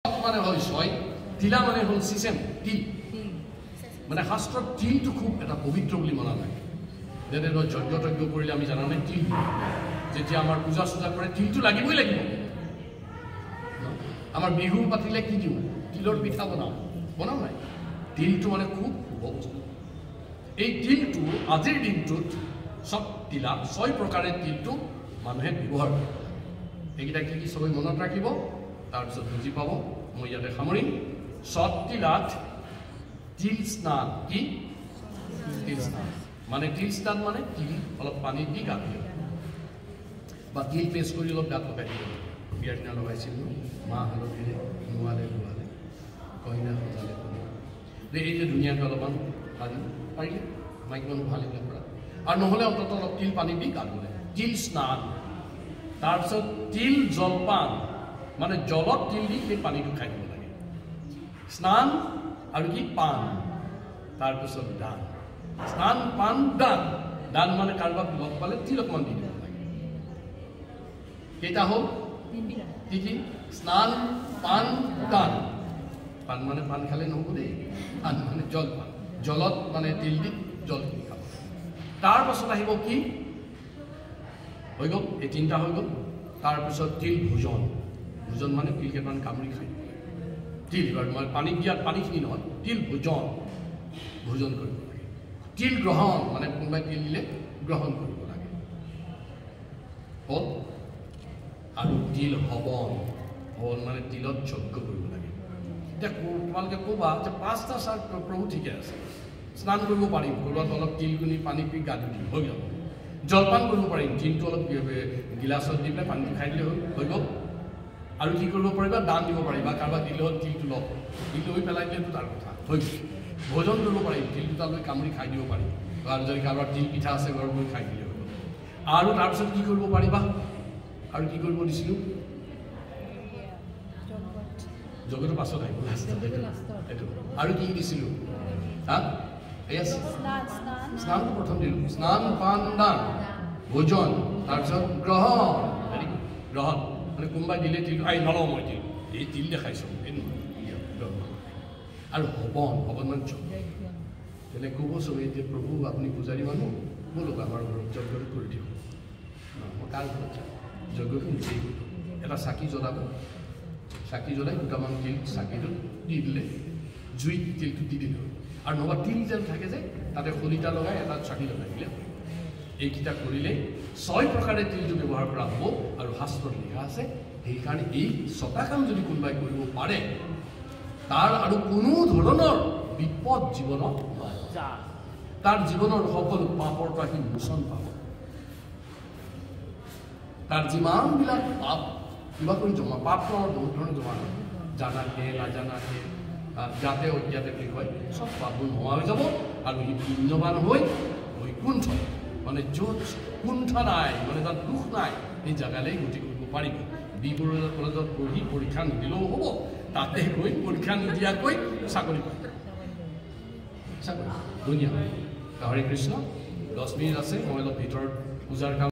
মানে হয় ছয়, তিলা মানে হল সিসেম তিল। মানে শাস্ত্ৰত তিলটো খুব এটা পবিত্ৰ বুলি মনা যায়। যেনে যজ্ঞ তজ্ঞ কৰিলে আমি জানা নাই তিল, যেতিয়া আমাৰ পূজা চূজা কৰে তিলটো লাগিবই লাগিব। আমাৰ বিহু পাতিলে কি দিওঁ? তিলৰ পিঠা বনাওঁ নাই? তিলটো মানে খুব শুভ বস্তু। এই তিলটো আজিৰ দিনটোত চব তিলা 6 প্ৰকাৰে তিলটো মানুহে ব্যৱহাৰ কৰে। এইকেইটা কি কি সবেই মনত ৰাখিব, তাৰপিছত বুজি পাব। মই ইয়াতে সামৰিম। সৎ তিলাত তিল স্নান। কি তিল স্নান মানে? তিল স্নান মানে তিল অলপ পানী দি গা ধুই বা তিল পেষ্ট কৰি অলপ গাত লগাই দিব। বিয়াৰ দিনা লগাইছিল মাহ হালধিৰে নোৱালে ধোৱালে কইনা সজালে এই যে ধুনীয়াকৈ অলপমান পানী পাৰিলে মাইকী মানুহ ভাল এইবিলাক কৰা। আৰু নহ'লে অন্ততঃ অলপ তিল পানী দি গা ধুলে তিল স্নান। তাৰপিছত তিল জলপান মানে জলত তিল দি সেই পানীটো খাই দিব লাগে। স্নান আৰু কি পান। তাৰপিছত দান। স্নান পান দান। দান মানে কাৰোবাক লগ পালে তিল অকণমান দি দিব লাগে। কেইটা হ'ল? কি কি? স্নান পান দান। পান মানে পান খালে নহ'ব দেই, পান মানে জলপান। জলত মানে তিল দি জল কিনি খাব। তাৰপাছত আহিব কি? হৈ গ'ল এই তিনিটা হৈ গ'ল। তাৰপিছত তিল ভোজন। ভোজন মানে তিল কেইটামান কামুৰি খাই তিল মানে পানী দিয়াত পানীখিনি নহয়, তিল ভোজন ভোজন কৰিব লাগে। তিল গ্ৰহণ মানে কোনোবাই তিল দিলে গ্ৰহণ কৰিব লাগে। হ'ল। আৰু তিল হৱন। হৱন মানে তিলত যজ্ঞ কৰিব লাগে। এতিয়া তোমালোকে ক'বা যে 5টা প্ৰভু ঠিকে আছে, স্নান কৰিব পাৰিম, ক'ৰবাত অলপ তিল গুণি পানী পি গা ধুই হৈ যাব। জলপান কৰিব পাৰিম, তিলটো অলপ গিলাচত দি পেলাই পানীটো খাই দিলে হৈ গ'ল। আৰু কি কৰিব পাৰিবা? দান দিব পাৰিবা। কাৰোবাক দিলে হ'ল তিলটো লওক, তিল লৈ পেলাই দিলেতো তাৰ কথা হৈ গ'ল। ভোজন কৰিব পাৰিম, তিল দুটা লৈ কামুৰি খাই দিব পাৰিম। আৰু যদি কাৰোবাৰ তিল পিঠা আছে ঘৰত গৈ খাই দিলে হৈ গ'ল। আৰু তাৰপিছত কি কৰিব পাৰিবা? আৰু কি কৰিব দিছিলোঁ? যজ্ঞটো পাছত আহিব এইটো। আৰু কি দিছিলোঁ? হা এয়া স্নানটো প্ৰথম দিলোঁ। স্নান পান দান ভোজন। তাৰপিছত গ্ৰহণ। গ্ৰহণ মানে কোনোবাই দিলে তিল নলওঁ মই তিল, এই তিল দেখাইছোঁ আৰু হৱন। হৱন মানে যজ্ঞ। তেনে ক'ব চবেই এতিয়া প্ৰভু আপুনি পূজাৰী মানুহ, ব'লক আমাৰ ঘৰত যজ্ঞটো কৰি দিওঁ। মই কাৰ ঘৰত যাম? যজ্ঞটো নিজেই এটা চাকি জ্বলাব। চাকি জ্বলাই দুটামান তিল চাকিটোত দি দিলে জুইত তিলটো দি দিলে। আৰু নহবা তিল যেন থাকে যে তাতে শলিতা লগাই এটা চাকি লগাই দিলে। এইকেইটা কৰিলে 6 প্ৰকাৰে তিলটো ব্যৱহাৰ কৰা হ'ব। আৰু শাস্ত্ৰত লিখা আছে সেইকাৰণে এই 6টা কাম যদি কোনোবাই কৰিব পাৰে তাৰ আৰু কোনো ধৰণৰ বিপদ জীৱনত তাৰ জীৱনৰ সকলো পাপৰ পৰা সি মোচন পাব। তাৰ যিমানবিলাক পাপ কিবা কৰি জমা, পাপটো আমাৰ বহুত ধৰণে জমা হয়, জানাকে নাজানাকে যাতে অজ্ঞাতে বুলি কয়, চব পাপবোৰ নোহোৱা হৈ যাব। আৰু সি পুণ্যৱান হৈ বৈকুণ্ঠ মানে য'ত কুণ্ঠ নাই, মানে তাত দুখ নাই, সেই জেগালৈ গতি কৰিব পাৰিব। কলেজত পঢ়ি পৰীক্ষা নিদিলেও হ'ব, তাতে গৈ পৰীক্ষা নিদিয়াকৈ চাকৰি পায়। ধুনীয়া। হৰে কৃষ্ণ। 10 মিনিট আছে, মই অলপ ভিতৰত পূজাৰ কাম